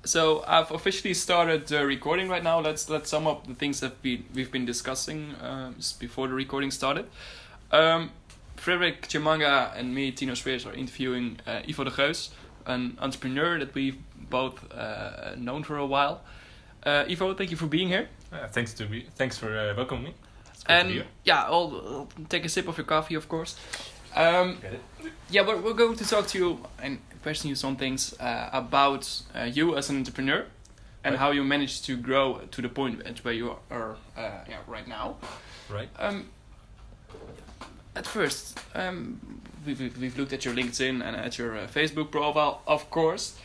So I've officially started recording right now. Let's sum up the things that we've been discussing before the recording started. Frederik, Chimanga, and me, Tino Zwirs, are interviewing Ivo de Geus, an entrepreneur that we've both known for a while. Ivo, thank you for being here. Thanks for welcoming me. It's great to be And here. yeah, I'll take a sip of your coffee, of course. Get it? Yeah, we're going to talk to you and question you some things about you as an entrepreneur and Right. how you managed to grow to the point at where you are right now. Right. At first, we've looked at your LinkedIn and at your Facebook profile, of course.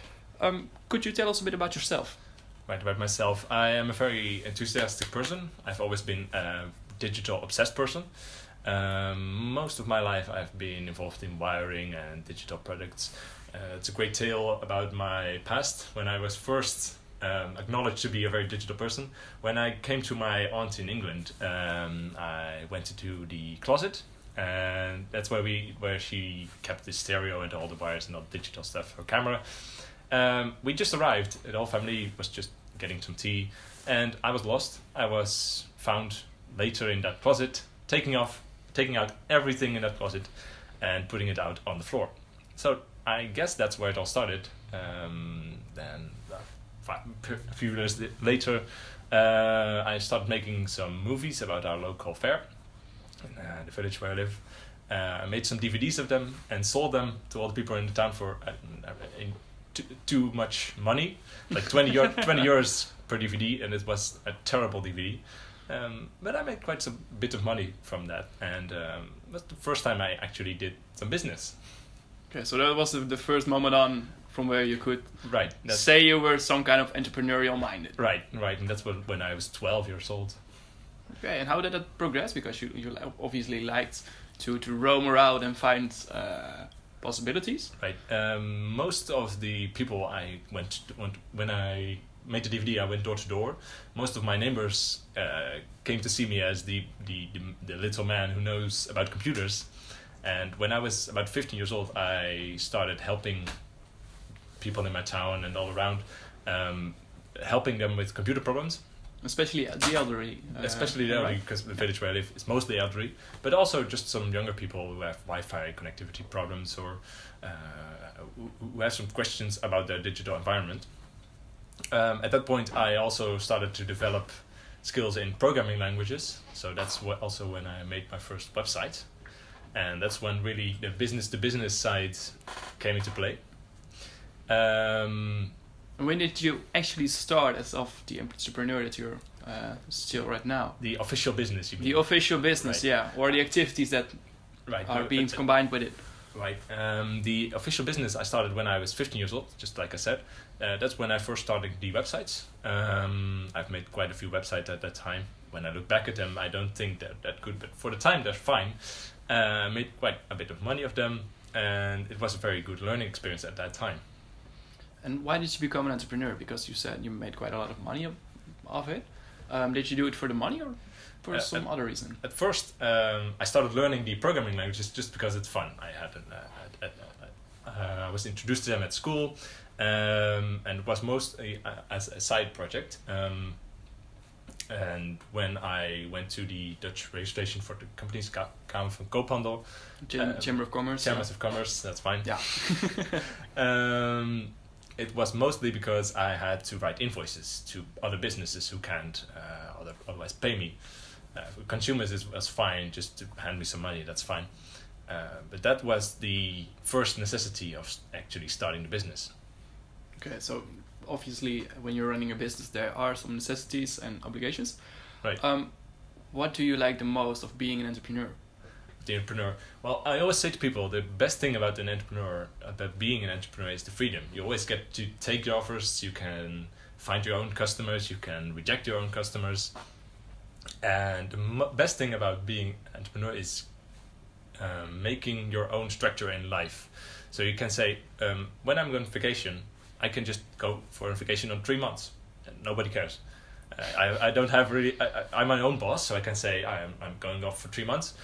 Could you tell us a bit about yourself? Right, about myself. I am a very enthusiastic person. I've always been a digital obsessed person. Most of my life I've been involved in wiring and digital products. It's a great tale about my past when I was first acknowledged to be a very digital person. When I came to my aunt in England, I went into the closet, and that's where she kept the stereo and all the wires and all the digital stuff, her camera. We just arrived. The whole family was just getting some tea, and I was lost. I was found later in that closet, taking out everything in that closet and putting it out on the floor. So I guess that's where it all started. Then a few years later, I started making some movies about our local fair in the village where I live. I made some DVDs of them and sold them to all the people in the town for too much money, like 20 euros per DVD, and it was a terrible DVD. But I made quite a bit of money from that, and it was the first time I actually did some business. Okay, so that was the first moment on from where you could Right. say you were some kind of entrepreneurial minded. Right, and that's when I was 12 years old. Okay, and how did that progress? Because you obviously liked to roam around and find possibilities. Right. Most of the people I when I made the DVD, I went door to door. Most of my neighbors came to see me as the little man who knows about computers. And when I was about 15 years old, I started helping people in my town and all around, helping them with computer problems. Especially the elderly. Especially the elderly, right. because the village where I live is mostly elderly, but also just some younger people who have Wi-Fi connectivity problems or who have some questions about their digital environment. At that point, I also started to develop skills in programming languages. So that's also when I made my first website, and that's when really the business side came into play. And when did you actually start as of the entrepreneur that you're still right now? The official business, you mean? The official business, Right. yeah, or the activities that Right. are being But- combined with it. Right. The official business I started when I was 15 years old, just like I said. That's when I first started the websites. I've made quite a few websites at that time. When I look back at them, I don't think they're that good, but for the time, they're fine. I made quite a bit of money of them, and it was a very good learning experience at that time. And why did you become an entrepreneur? Because you said you made quite a lot of money of it. Did you do it for the money or for some other reason? At first, I started learning the programming languages just because it's fun. I was introduced to them at school, and it was mostly as a side project. And when I went to the Dutch registration for the companies, Kamer van Koophandel, Chamber of Commerce. Chambers of Commerce, that's fine. Yeah. It was mostly because I had to write invoices to other businesses who can't otherwise pay me. For consumers, it was fine just to hand me some money, that's fine. But that was the first necessity of actually starting the business. Okay, so obviously when you're running a business, there are some necessities and obligations. Right. What do you like the most of being an entrepreneur? The entrepreneur. Well, I always say to people, the best thing about being an entrepreneur is the freedom. You always get to take your offers, you can find your own customers, you can reject your own customers. And the best thing about being an entrepreneur is making your own structure in life. So you can say, when I'm going on vacation, I can just go for a vacation on 3 months, and nobody cares. I don't have really. I'm my own boss, so I can say I'm going off for 3 months.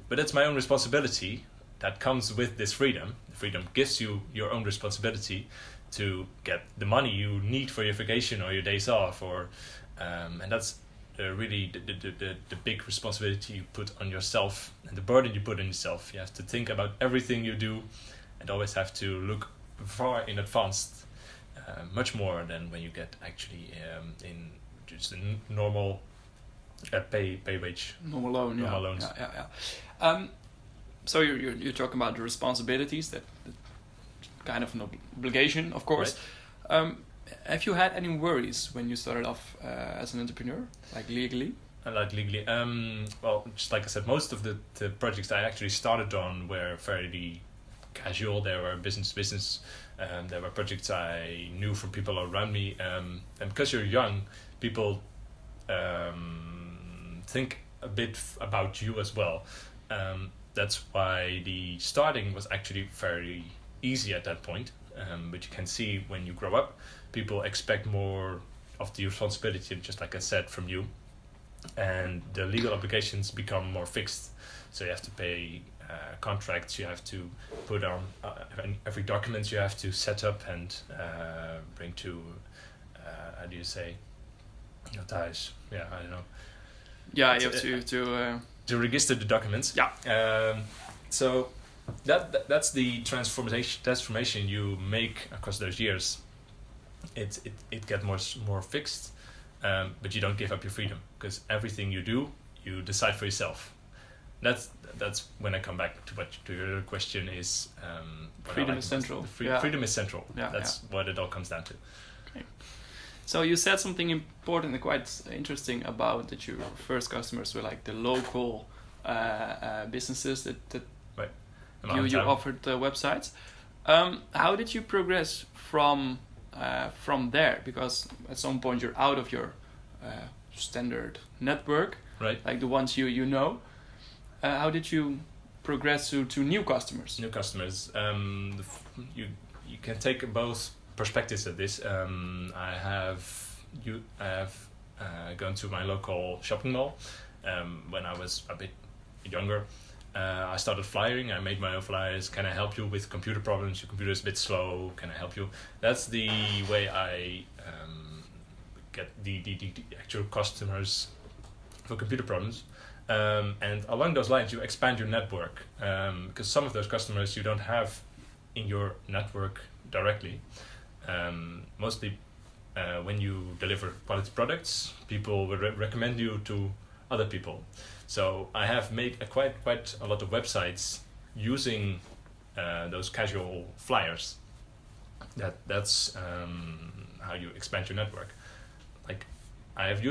But it's my own responsibility that comes with this freedom. Freedom gives you your own responsibility to get the money you need for your vacation or your days off, or and that's really the big responsibility you put on yourself and the burden you put on yourself. You have to think about everything you do and always have to look far in advance, much more than when you get actually in just a normal pay wage. Normal loan, normal loans. So you're talking about the responsibilities, that kind of an obligation, of course. Right. Have you had any worries when you started off as an entrepreneur, like legally? Like legally, well, just like I said, most of the projects I actually started on were fairly casual. They were business. There were projects I knew from people around me, and because you're young, people think a bit about you as well. That's why the starting was actually very easy at that point. But you can see when you grow up, people expect more of the responsibility, just like I said, from you. And the legal obligations become more fixed. So you have to pay contracts, you have to put on every document you have to set up and bring to, how do you say, notaris? Yeah, I don't know. Yeah, you have to register the documents. Yeah. So that's the transformation you make across those years. It gets more fixed, but you don't give up your freedom, because everything you do, you decide for yourself. That's when I come back to your question is freedom is central. Freedom is central. Yeah, that's what it all comes down to. Okay. So you said something important and quite interesting about that your first customers were like the local businesses that right. you offered websites. How did you progress from there? Because at some point you're out of your standard network, right? Like the ones you know. How did you progress to new customers? New customers. You can take both perspectives of this. I have gone to my local shopping mall when I was a bit younger. I started flyering. I made my own flyers. Can I help you with computer problems? Your computer is a bit slow. Can I help you? That's the way I get the actual customers for computer problems. And along those lines, you expand your network, because some of those customers you don't have in your network directly. Mostly when you deliver quality products, people will recommend you to other people. So I have made quite a lot of websites using those casual flyers. That's how you expand your network. Like I have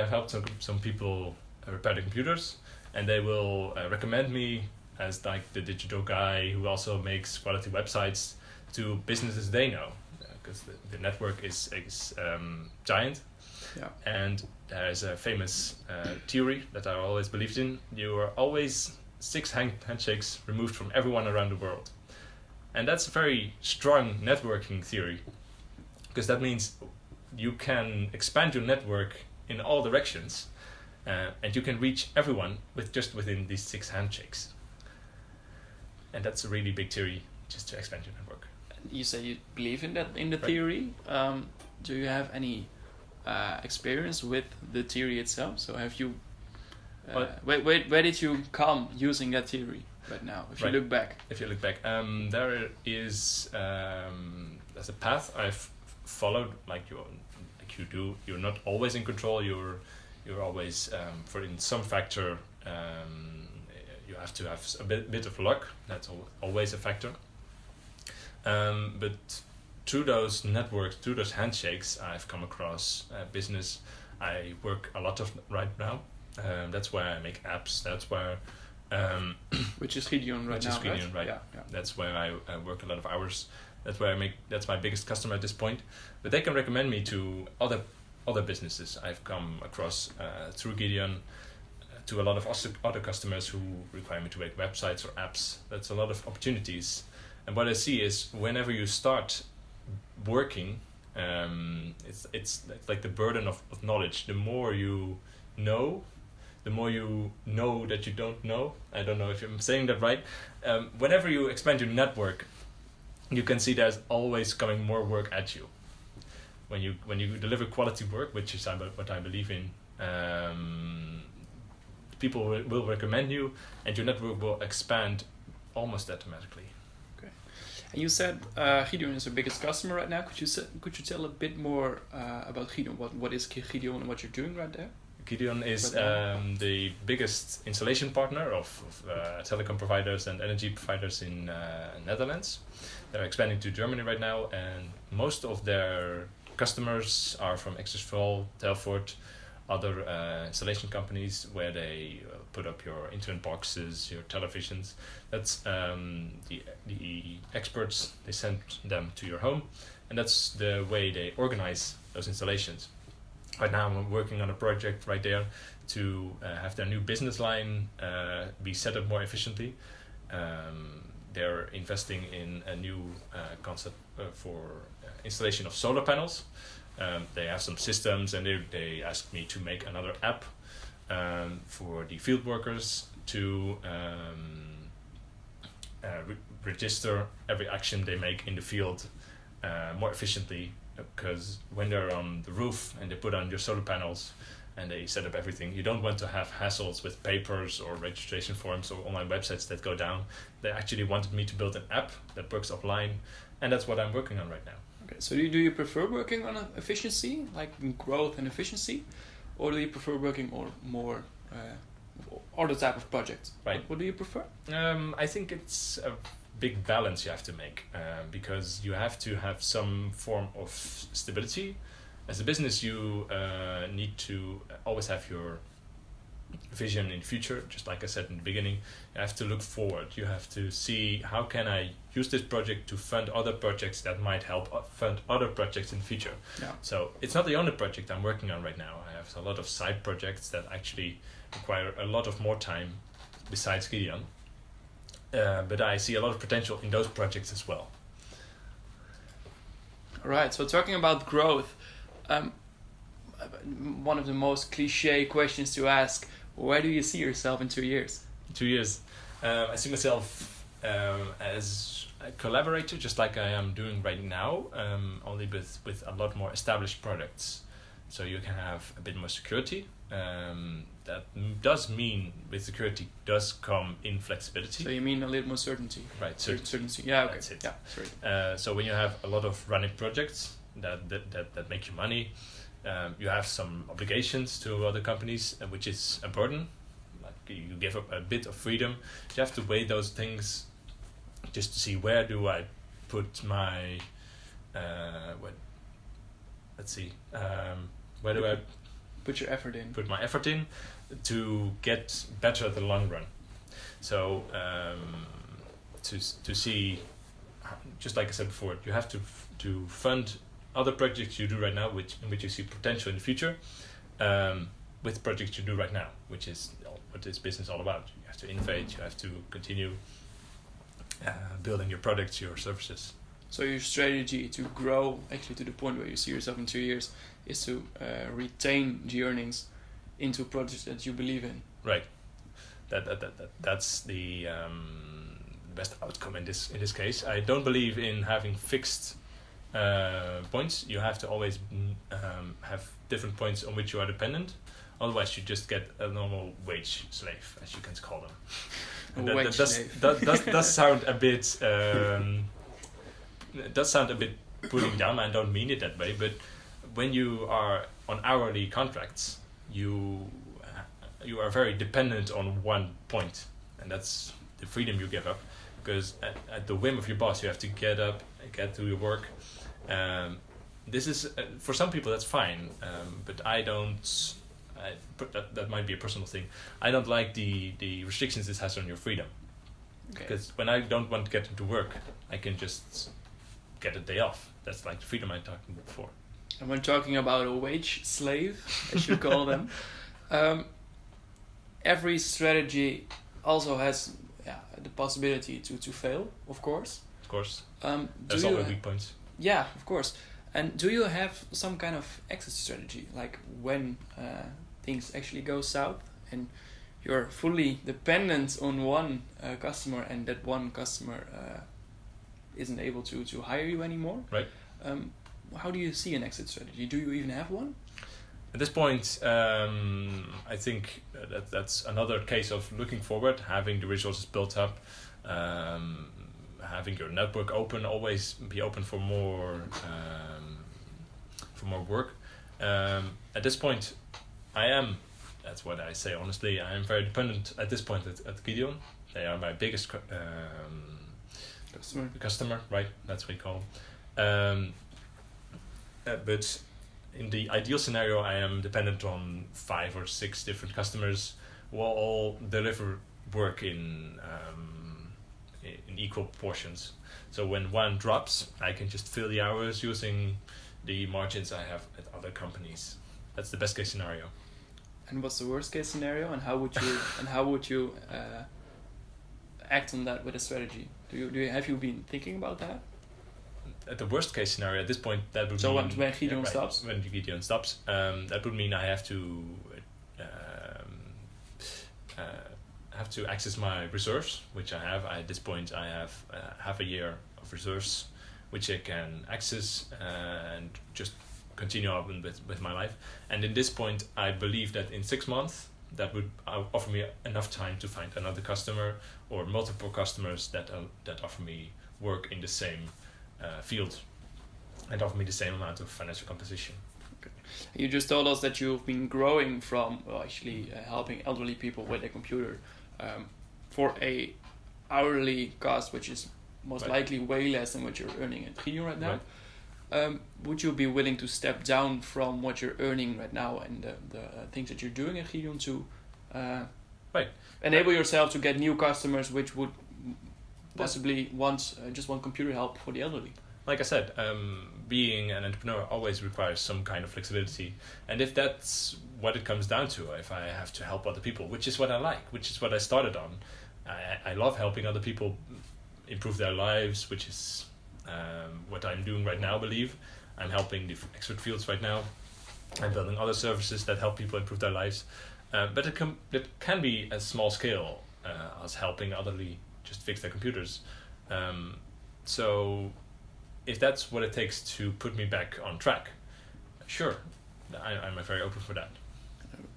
helped some people repair the computers, and they will recommend me as like the digital guy who also makes quality websites to businesses they know, because the network is giant. Yeah. And there's a famous theory that I always believed in. You are always 6 handshakes removed from everyone around the world. And that's a very strong networking theory, because that means you can expand your network in all directions, and you can reach everyone within these 6 handshakes. And that's a really big theory, just to expand your network. You say you believe in the Right. theory. Do you have any experience with the theory itself? So have you where did you come using that theory right now, if you look back? If you look back, there is there's a path I've followed, like you do. You're not always in control. You're always in some factor. You have to have a bit of luck. That's always a factor. But through those networks, through those handshakes, I've come across business I work a lot of right now. That's where I make apps. That's where which is Gideon right now. Right? Yeah. That's where I work a lot of hours. That's where that's my biggest customer at this point. But they can recommend me to other businesses I've come across through Gideon, to a lot of other customers who require me to make websites or apps. That's a lot of opportunities. And what I see is whenever you start working, it's like the burden of knowledge. The more you know, the more you know that you don't know. I don't know if I'm saying that right. Whenever you expand your network, you can see there's always coming more work at you. When you deliver quality work, which is what I believe in, people will recommend you, and your network will expand almost automatically. Okay. And you said Gideon is your biggest customer right now. Could you tell a bit more about Gideon? What is Gideon and what you're doing right there? Gideon is the biggest installation partner of telecom providers and energy providers in Netherlands. They're expanding to Germany right now, and most of their customers are from Exersval, Telfort, other installation companies where they put up your internet boxes, your televisions. That's the experts, they send them to your home, and that's the way they organize those installations. Right now I'm working on a project right there to have their new business line be set up more efficiently. They're investing in a new concept for installation of solar panels. They have some systems, and they asked me to make another app for the field workers to register every action they make in the field more efficiently. Because when they're on the roof and they put on your solar panels and they set up everything, you don't want to have hassles with papers or registration forms or online websites that go down. They actually wanted me to build an app that works offline, and that's what I'm working on right now. Okay, so do you prefer working on efficiency, like growth and efficiency, or do you prefer working on more other type of projects? Right. What do you prefer? I think it's a big balance you have to make, because you have to have some form of stability. As a business, you need to always have your vision in the future. Just like I said in the beginning, you have to look forward. You have to see, how can I use this project to fund other projects that might help fund other projects in the future. Yeah. So it's not the only project I'm working on right now. I have a lot of side projects that actually require a lot of more time besides Gideon. But I see a lot of potential in those projects as well. All right, so talking about growth, one of the most cliche questions to ask, where do you see yourself in 2 years? 2 years. I see myself as a collaborator, just like I am doing right now, only with a lot more established products. So you can have a bit more security. That does mean with security does come in flexibility. So you mean a little more certainty? Right, certainty. Yeah, okay. That's it. Yeah, sorry. So when you have a lot of running projects that make you money, you have some obligations to other companies, which is a burden. Like you give up a bit of freedom. You have to weigh those things just to see, where do I put my where do I put your effort in? Put my effort in to get better at the long run. So to see, just like I said before, you have to fund other projects you do right now, in which you see potential in the future, with projects you do right now, which is what this business is all about. You have to innovate. You have to continue building your products, your services. So your strategy to grow actually to the point where you see yourself in 2 years is to retain the earnings into projects that you believe in. Right. That's the best outcome in this case. I don't believe in having fixed points. You have to always have different points on which you are dependent. Otherwise, you just get a normal wage slave, as you can call them. And that does sound a bit. It does sound a bit putting down. I don't mean it that way, but when you are on hourly contracts, you are very dependent on one point, and that's the freedom you give up. Because at the whim of your boss, you have to get up, get to your work. This is for some people that's fine, but I don't. That might be a personal thing. I don't like the restrictions this has on your freedom. Because when I don't want to get into work, I can just get a day off. That's like the freedom I talked about before. And when talking about a wage slave, as you call them, every strategy also has the possibility to fail, of course. Of course. There's always weak points. Yeah, of course. And do you have some kind of exit strategy, like when things actually go south and you're fully dependent on one customer, and that one customer isn't able to hire you anymore. Right. How do you see an exit strategy? Do you even have one? At this point, I think that's another case of looking forward, having the resources built up, having your network open, always be open for more work. At this point, that's what I say honestly, I am very dependent at this point at Gideon. They are my biggest customer, right? That's what we call them. But in the ideal scenario, I am dependent on 5 or 6 different customers who all deliver work in equal portions. So when one drops, I can just fill the hours using the margins I have at other companies. That's the best case scenario. And what's the worst case scenario? And how would you act on that with a strategy? Have you been thinking about that? At the worst case scenario, at this point, that would mean... So when Gideon stops? When Gideon stops, that would mean I have to access my reserves, which I have. At this point, I have half a year of reserves, which I can access and just continue on with my life. And in this point, I believe that in 6 months, that would offer me enough time to find another customer or multiple customers that offer me work in the same field and offer me the same amount of financial composition. Okay. You just told us that you've been growing from helping elderly people with a computer for a hourly cost, which is most likely way less than what you're earning at Gideon right now. Right. Would you be willing to step down from what you're earning right now and the things that you're doing at Gideon to enable yourself to get new customers, which would possibly want computer help for the elderly? Like I said, being an entrepreneur always requires some kind of flexibility. And if that's what it comes down to, if I have to help other people, which is what I like, which is what I started on. I love helping other people improve their lives, which is what I'm doing right now, I believe. I'm helping the expert fields right now. I'm building other services that help people improve their lives. But it can be a small scale, as helping elderly just fix their computers. So if that's what it takes to put me back on track, sure, I'm very open for that.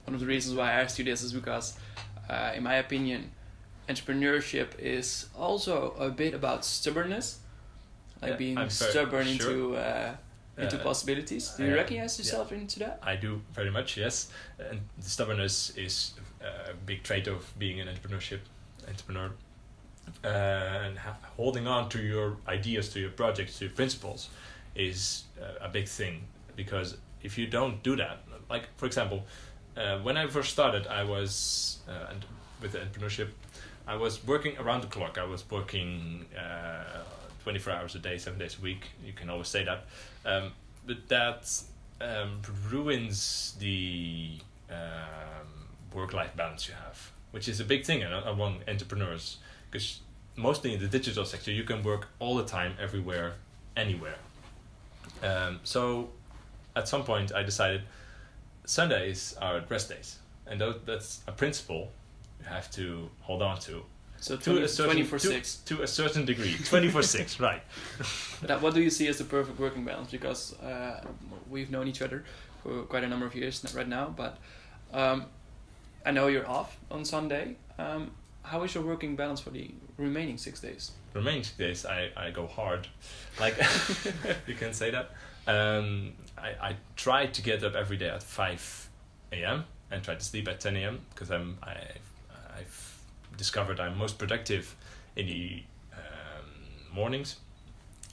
One of the reasons why I asked you this is because, in my opinion, entrepreneurship is also a bit about stubbornness, being stubborn into possibilities. Do you recognize yourself into that? I do very much, yes. And the stubbornness is a big trait of being an entrepreneur. And holding on to your ideas, to your projects, to your principles is a big thing, because if you don't do that, like for example, when I first started, I was with the entrepreneurship, I was working around the clock. I was working 24 hours a day, 7 days a week. You can always say that, but that ruins the work-life balance you have, which is a big thing among entrepreneurs. Because mostly in the digital sector, you can work all the time, everywhere, anywhere. So at some point I decided Sundays are rest days. And that's a principle you have to hold on to. So 24/6. To a certain degree. 24/6, right. What do you see as the perfect working balance? Because we've known each other for quite a number of years right now, but I know you're off on Sunday. How is your working balance for the remaining 6 days? The remaining 6 days, I go hard. Like, you can say that. I try to get up every day at 5 a.m. and try to sleep at 10 a.m. because I've discovered I'm most productive in the mornings,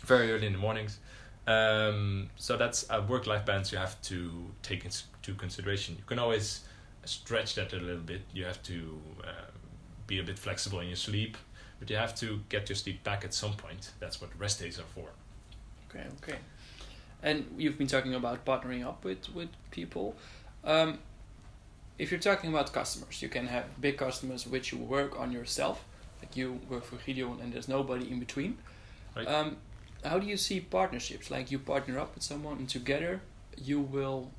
very early in the mornings. So that's a work-life balance you have to take into consideration. You can always stretch that a little bit. You have to be a bit flexible in your sleep, but you have to get your sleep back at some point. That's what rest days are for. Okay. And you've been talking about partnering up with people. If you're talking about customers, you can have big customers which you work on yourself, like you work for Gideon and there's nobody in between. Right. How do you see partnerships? Like you partner up with someone and together you will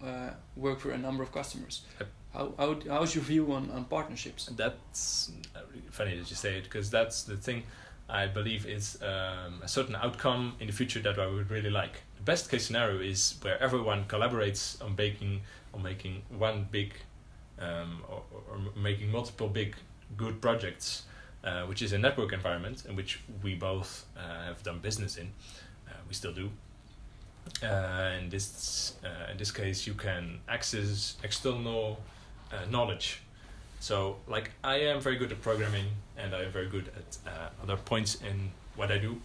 work for a number of customers. Yep. How's your view on partnerships? That's funny that you say it, because that's the thing. I believe it's a certain outcome in the future that I would really like. The best case scenario is where everyone collaborates on making one big or making multiple big good projects, which is a network environment in which we both have done business in. We still do. In this case, you can access external knowledge. So, like, I am very good at programming, and I am very good at other points in what I do.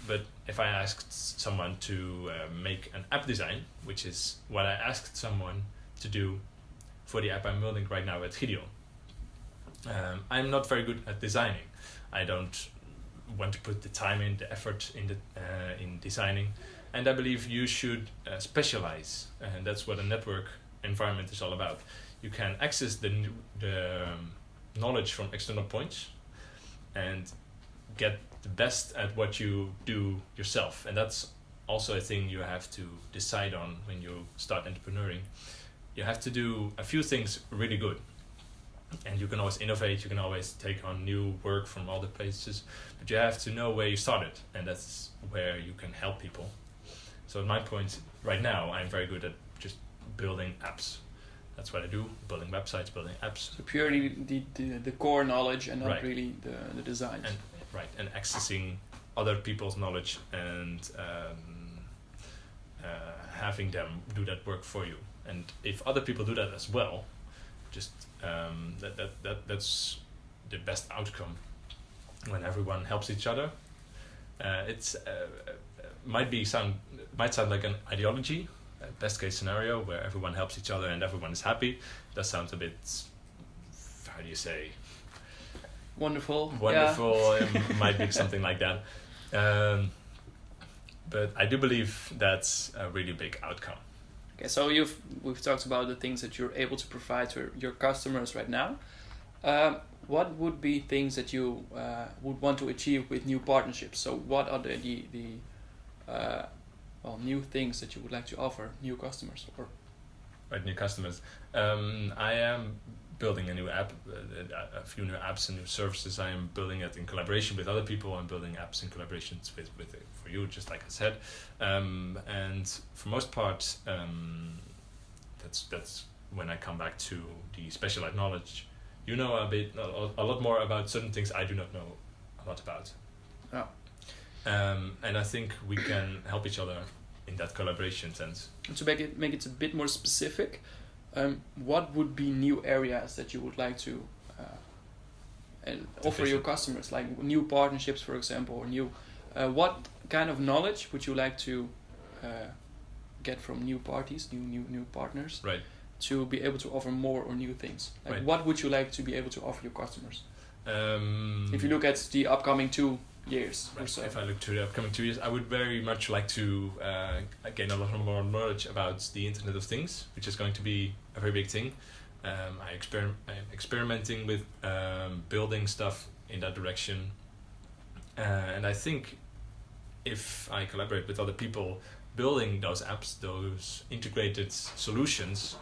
But if I asked someone to make an app design, which is what I asked someone to do for the app I'm building right now at Gideon, I'm not very good at designing. I don't want to put the time in, the effort in designing, and I believe you should specialize, and that's what a network environment is all about. You can access the knowledge from external points and get the best at what you do yourself, and that's also a thing you have to decide on when you start entrepreneuring. You have to do a few things really good, and you can always innovate, you can always take on new work from other places, but you have to know where you started, and that's where you can help people. So at my point right now, I'm very good at just building apps. That's what I do, building websites, building apps. So purely the core knowledge and not Right. really the designs. And accessing other people's knowledge and having them do that work for you. And if other people do that as well, just that's the best outcome when everyone helps each other. It's might sound like an ideology, best case scenario where everyone helps each other and everyone is happy. That sounds a bit, how do you say? Wonderful. Wonderful. Yeah. It might be something like that. But I do believe that's a really big outcome. Okay, so we've talked about the things that you're able to provide to your customers right now. What would be things that you would want to achieve with new partnerships? So what are the new things that you would like to offer new customers? Right, new customers. I am building a new app, a few new apps and new services. I am building it in collaboration with other people. I'm building apps in collaborations with for you, just like I said. And for most part, that's when I come back to the specialized knowledge. You know a lot more about certain things I do not know a lot about. Oh. And I think we can help each other in that collaboration sense. And to make it a bit more specific, what would be new areas that you would like to offer your customers, like new partnerships, for example, or new? What kind of knowledge would you like to get from new parties, new partners, right, to be able to offer more or new things? Like, right. What would you like to be able to offer your customers? If you look at the upcoming 2 years or so. If I look to the upcoming 2 years, I would very much like to gain a lot more knowledge about the Internet of Things, which is going to be a very big thing. I'm experimenting with building stuff in that direction. And I think if I collaborate with other people building those apps, those integrated solutions,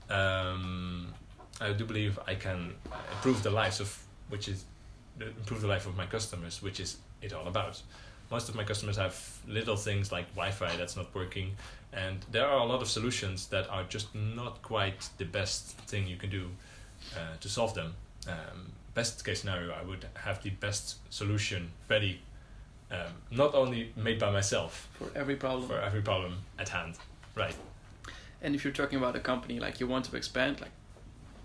I do believe I can improve the life of my customers, which is it all about. Most of my customers have little things like Wi-Fi that's not working, and there are a lot of solutions that are just not quite the best thing you can do to solve them. Best case scenario, I would have the best solution ready, not only made by myself. For every problem at hand, right. And if you're talking about a company, like you want to expand, like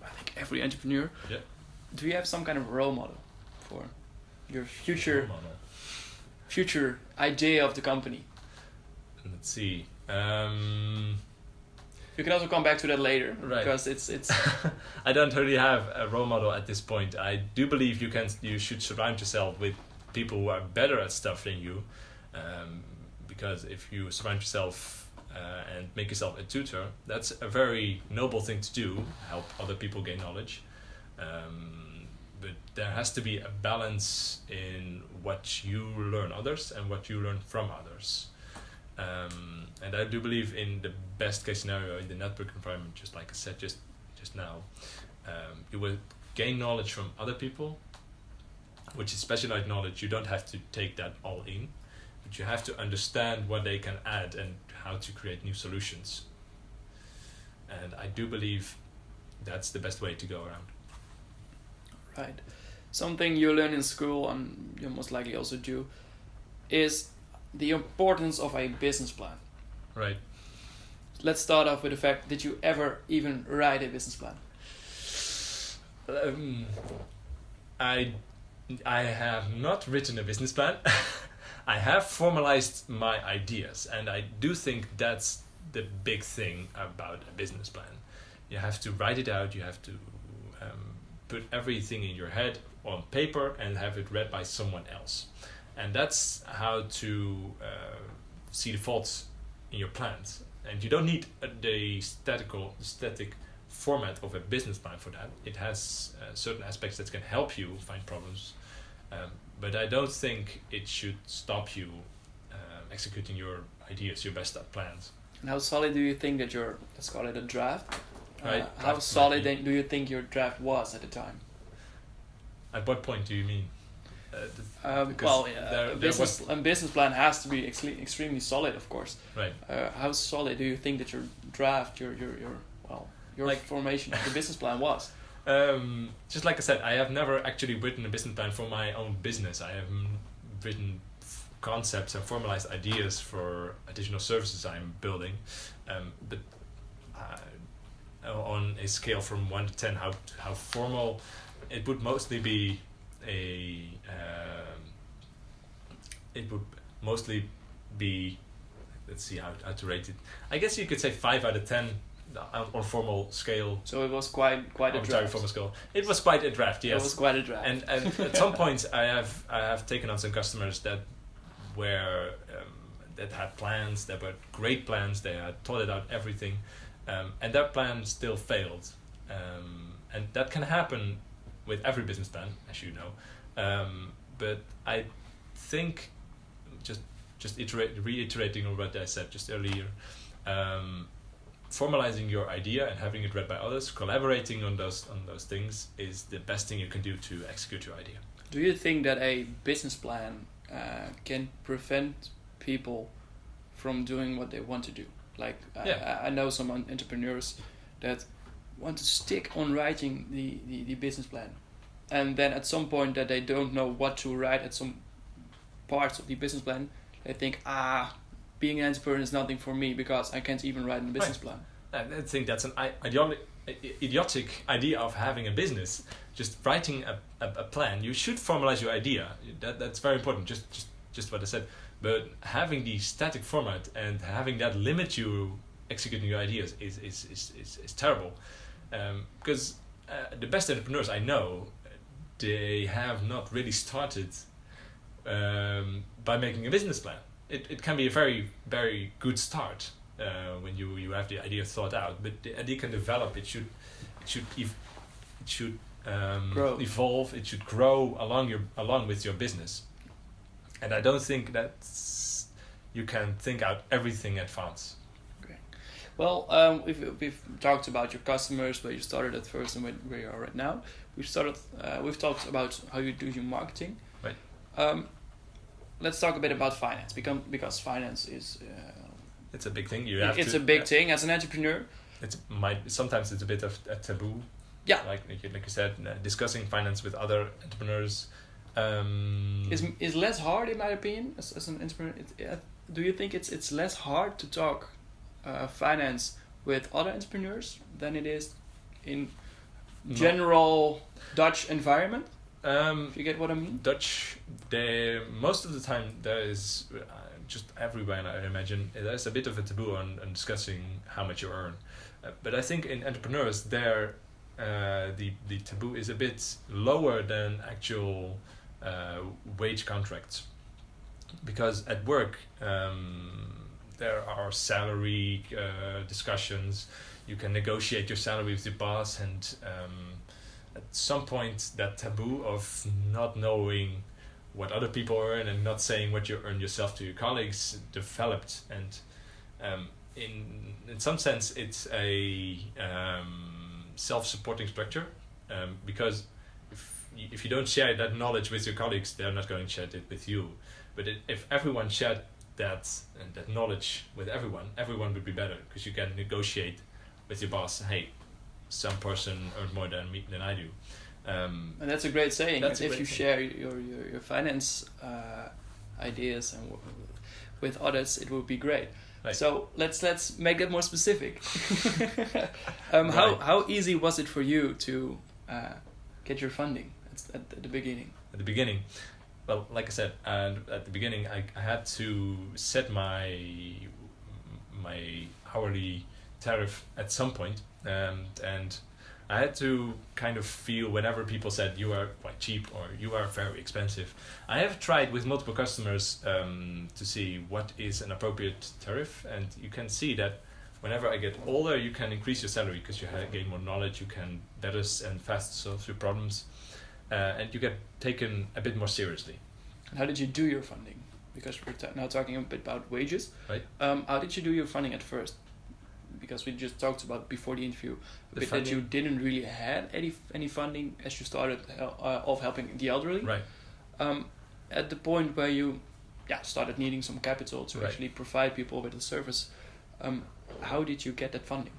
I think every entrepreneur, yeah. Do you have some kind of role model for your future idea of the company? Let's see. You can also come back to that later, right. Because it's. I don't really have a role model at this point. I do believe you should surround yourself with people who are better at stuff than you, because if you surround yourself and make yourself a tutor, that's a very noble thing to do. Help other people gain knowledge. But there has to be a balance in what you learn others and what you learn from others. And I do believe in the best case scenario in the network environment, just like I said just now, you will gain knowledge from other people, which is specialized knowledge. You don't have to take that all in, but you have to understand what they can add and how to create new solutions. And I do believe that's the best way to go around. Right. Something you learn in school, and you most likely also do, is the importance of a business plan. Right. Let's start off with the fact, did you ever even write a business plan? I have not written a business plan. I have formalized my ideas, and I do think that's the big thing about a business plan. You have to write it out, you have to put everything in your head on paper and have it read by someone else. And that's how to see the faults in your plans. And you don't need the static format of a business plan for that. It has certain aspects that can help you find problems, but I don't think it should stop you executing your ideas, your best plans. And how solid do you think that your, let's call it a draft, Right. how solid do you think your draft was at the time? At what point do you mean? A business plan has to be extremely solid, of course. Right. How solid do you think that your draft, your formation of the business plan was? Just like I said, I have never actually written a business plan for my own business. I have written concepts and formalized ideas for additional services I'm building, but on a scale from 1 to 10, how formal, it would mostly be let's see how to rate it. I guess you could say 5 out of 10 on formal scale. So it was quite a draft. Formal scale. It was quite a draft, yes. It was quite a draft. And at some points I have taken on some customers that were that had plans, that were great plans. They had thought it out everything, and their plan still failed. And that can happen with every business plan, as you know. But I think just reiterating on what I said just earlier, formalizing your idea and having it read by others, collaborating on those things is the best thing you can do to execute your idea. Do you think that a business plan can prevent people from doing what they want to do? Like I know some entrepreneurs that want to stick on writing the business plan, and then at some point that they don't know what to write at some parts of the business plan, they think, being an entrepreneur is nothing for me because I can't even write a business plan. I think that's an idiotic idea of having a business. Just writing a plan. You should formalize your idea. That's very important. Just what I said. But having the static format and having that limit you executing your ideas is terrible. Because the best entrepreneurs I know, they have not really started by making a business plan. It can be a very, very good start when you have the idea thought out, but the idea can develop. It should grow. Evolve. It should grow along with your business. And I don't think that you can think out everything at once. Okay. Well, we've talked about your customers, where you started at first and where you are right now. We've talked about how you do your marketing. Right. Let's talk a bit about finance, because finance is. It's a big thing. It's a big thing as an entrepreneur. Sometimes it's a bit of a taboo. Yeah. Like you said, discussing finance with other entrepreneurs. Is less hard, in my opinion, as an entrepreneur. Do you think it's less hard to talk finance with other entrepreneurs than it is in general Dutch environment? If you get what I mean? Dutch, most of the time there is just everywhere, I imagine, there's a bit of a taboo on discussing how much you earn. But I think in entrepreneurs, the taboo is a bit lower than actual wage contracts. Because at work, there are salary discussions. You can negotiate your salary with your boss, and at some point that taboo of not knowing what other people earn and not saying what you earn yourself to your colleagues developed, and in some sense it's a self-supporting structure, because if if you don't share that knowledge with your colleagues, they're not going to share it with you. But if everyone shared that knowledge with everyone would be better, because you can negotiate with your boss. Hey, some person earned more than me than I do. And that's a great saying. If you share your finance ideas and with others, it would be great. Right. So let's make it more specific. How easy was it for you to get your funding at the beginning? At the beginning, well, like I said, at the beginning, I had to set my hourly tariff at some point, and I had to kind of feel whenever people said you are quite cheap or you are very expensive. I have tried with multiple customers to see what is an appropriate tariff, and you can see that whenever I get older, you can increase your salary because you gain more knowledge, you can better and fast solve your problems, and you get taken a bit more seriously. And how did you do your funding? Because we're now talking a bit about wages. Right. How did you do your funding at first? Because we just talked about before the interview that you didn't really had any funding as you started of helping the elderly. Right. At the point where you started needing some capital to actually provide people with a service, how did you get that funding?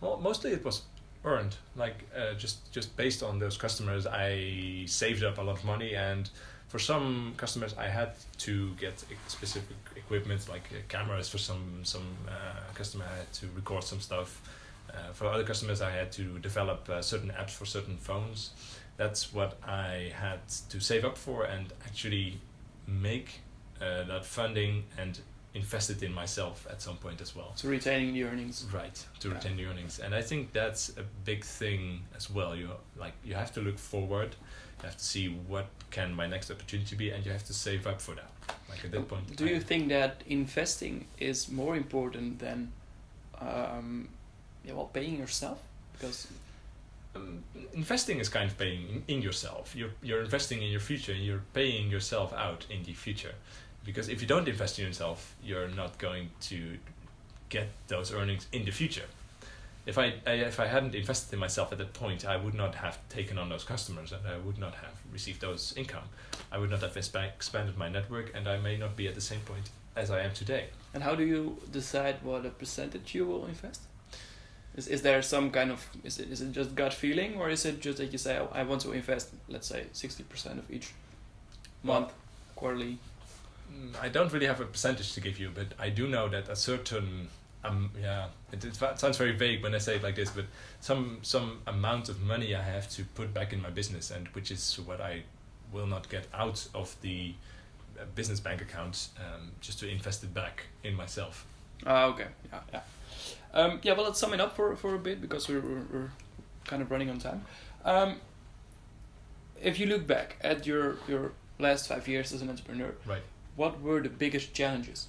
Well, mostly it was earned. Like just based on those customers, I saved up a lot of money, and for some customers, I had to get specific equipment, like cameras. For some customer, I had to record some stuff. For other customers, I had to develop certain apps for certain phones. That's what I had to save up for and actually make that funding and invest it in myself at some point as well. So retaining the earnings. Right, to retain the earnings. And I think that's a big thing as well. You have to look forward. You have to see what can my next opportunity be, and you have to save up for that. Like at that point. Do you think that investing is more important than paying yourself? Because investing is kind of paying in yourself. You're investing in your future, and you're paying yourself out in the future. Because if you don't invest in yourself, you're not going to get those earnings in the future. If I hadn't invested in myself at that point, I would not have taken on those customers, and I would not have received those income. I would not have expanded my network, and I may not be at the same point as I am today. And how do you decide what a percentage you will invest? Is there some kind of is it just gut feeling, or is it just that you say, I want to invest, let's say 60% of each month, quarterly? I don't really have a percentage to give you, but I do know that a certain it sounds very vague when I say it like this, but some amount of money I have to put back in my business, and which is what I will not get out of the business bank account, just to invest it back in myself. Okay. Well, let's sum it up for a bit, because we're kind of running on time. If you look back at your last 5 years as an entrepreneur, right, what were the biggest challenges?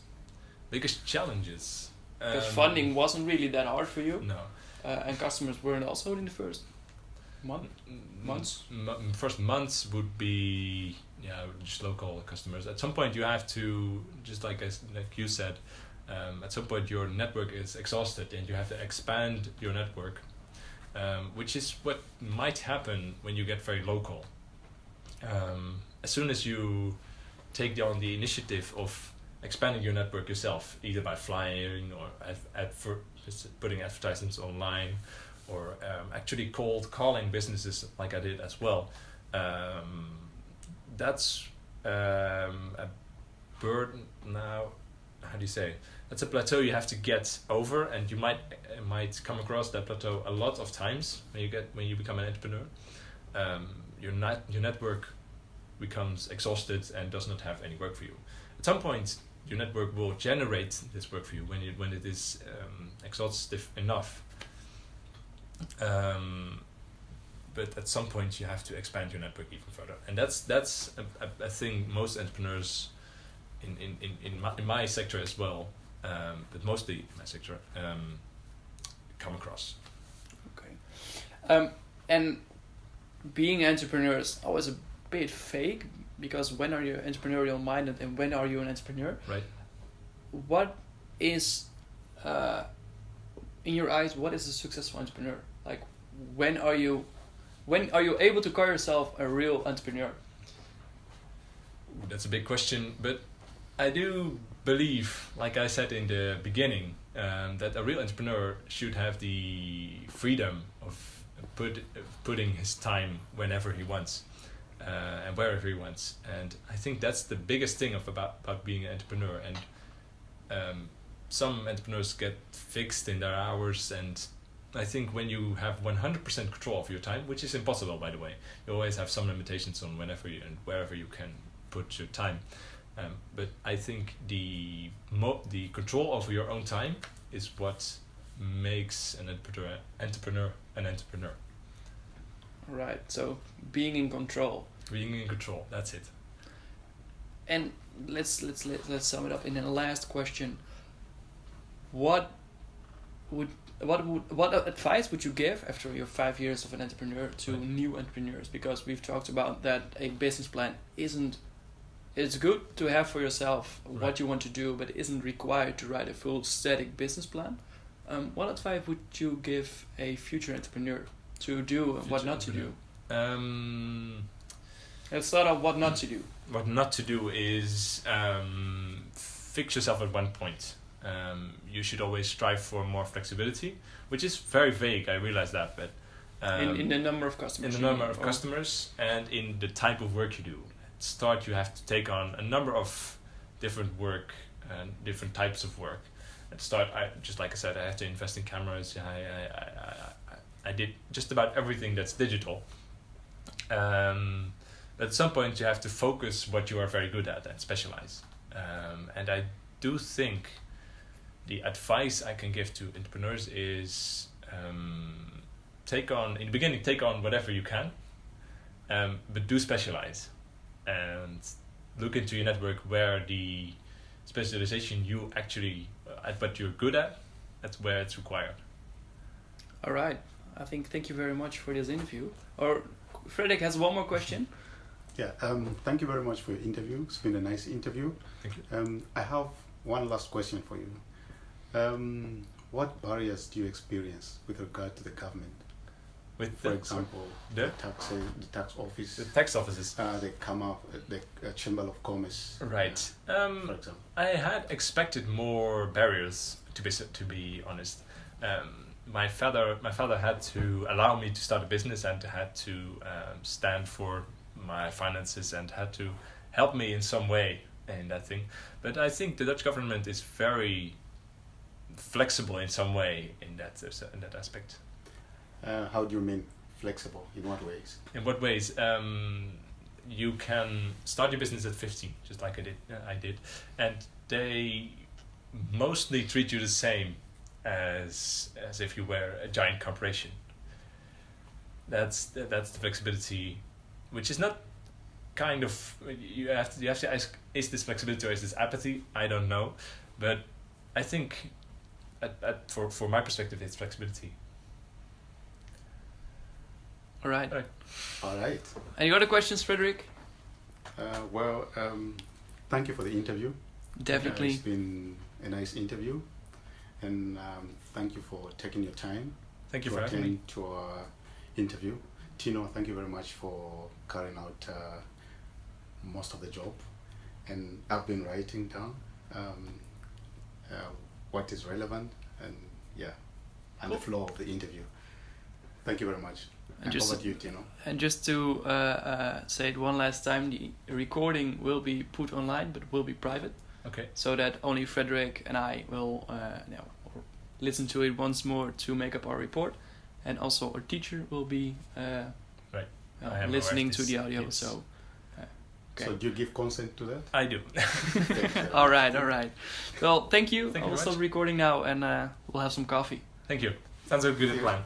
Biggest challenges? Because funding wasn't really that hard for you. No. And customers weren't also in the first months? First months would be just local customers. At some point you have to, just like you said, at some point your network is exhausted and you have to expand your network, which is what might happen when you get very local. As soon as you take on the initiative of expanding your network yourself, either by flying or putting advertisements online, or actually calling businesses like I did as well. That's a burden now. How do you say? That's a plateau you have to get over, and you might come across that plateau a lot of times when you become an entrepreneur. Your network becomes exhausted and does not have any work for you. At some point, your network will generate this work for you when it is exhaustive enough. But at some point you have to expand your network even further, and that's a thing most entrepreneurs in my sector as well, but mostly in my sector, come across. Okay, and being entrepreneurs is always a bit fake, because when are you entrepreneurial minded and when are you an entrepreneur? Right. What is, in your eyes, what is a successful entrepreneur? Like, when are you when are you able to call yourself a real entrepreneur? That's a big question, but I do believe, like I said in the beginning, that a real entrepreneur should have the freedom of putting his time whenever he wants and wherever he wants. And I think that's the biggest thing about being an entrepreneur. And some entrepreneurs get fixed in their hours, and I think when you have 100% control of your time, which is impossible, by the way, you always have some limitations on whenever you and wherever you can put your time. But I think the control over your own time is what makes an entrepreneur an entrepreneur. Right. So being in control. Being in control. That's it. And let's sum it up in a last question. What advice would you give after your 5 years of an entrepreneur to new entrepreneurs? Because we've talked about that a business plan isn't. It's good to have for yourself what you want to do, but it isn't required to write a full static business plan. What advice would you give a future entrepreneur to do and what not to do? Let's start off what not to do. What not to do is fix yourself at one point. You should always strive for more flexibility, which is very vague, I realize that, but in the number of customers. In the number of customers and in the type of work you do. At start, you have to take on a number of different work and different types of work. At start, just like I said, I have to invest in cameras. I did just about everything that's digital. But at some point, you have to focus what you are very good at and specialize. And I do think the advice I can give to entrepreneurs is take on whatever you can, but do specialize and look into your network where the specialization you actually at what you're good at, that's where it's required. All right. Thank you very much for this interview. Or Fredrik has one more question. Yeah, thank you very much for your interview. It's been a nice interview. Thank you. I have one last question for you. What barriers do you experience with regard to the government? For example, the tax office. The tax offices. They come up, the Chamber of Commerce. Right. For example. I had expected more barriers, to be honest. My father had to allow me to start a business and had to stand for my finances and had to help me in some way in that thing. But I think the Dutch government is very flexible in some way in that aspect. How do you mean flexible? In what ways? In what ways? You can start your business at 15, just like I did, and they mostly treat you the same as if you were a giant corporation. That's the flexibility, which is not kind of you have to ask, is this flexibility or is this apathy? I don't know, but I think for my perspective, it's flexibility. All right. All right. Any other questions, Fredrik? Thank you for the interview. Definitely. It's been a nice interview, and thank you for taking your time. Thank you for having me to our interview. Tino, thank you very much for carrying out most of the job, and I've been writing down what is relevant and the flow of the interview. Thank you very much. And over to you, Tino. And just to say it one last time, the recording will be put online, but will be private. Okay. So that only Fredrik and I will listen to it once more to make up our report, and also our teacher will be listening to the audio. Yes. So. Okay. So do you give consent to that? I do. All right. Well, thank you. Thank you I'll very stop much. recording now, and we'll have some coffee. Thank you. Sounds like a good plan.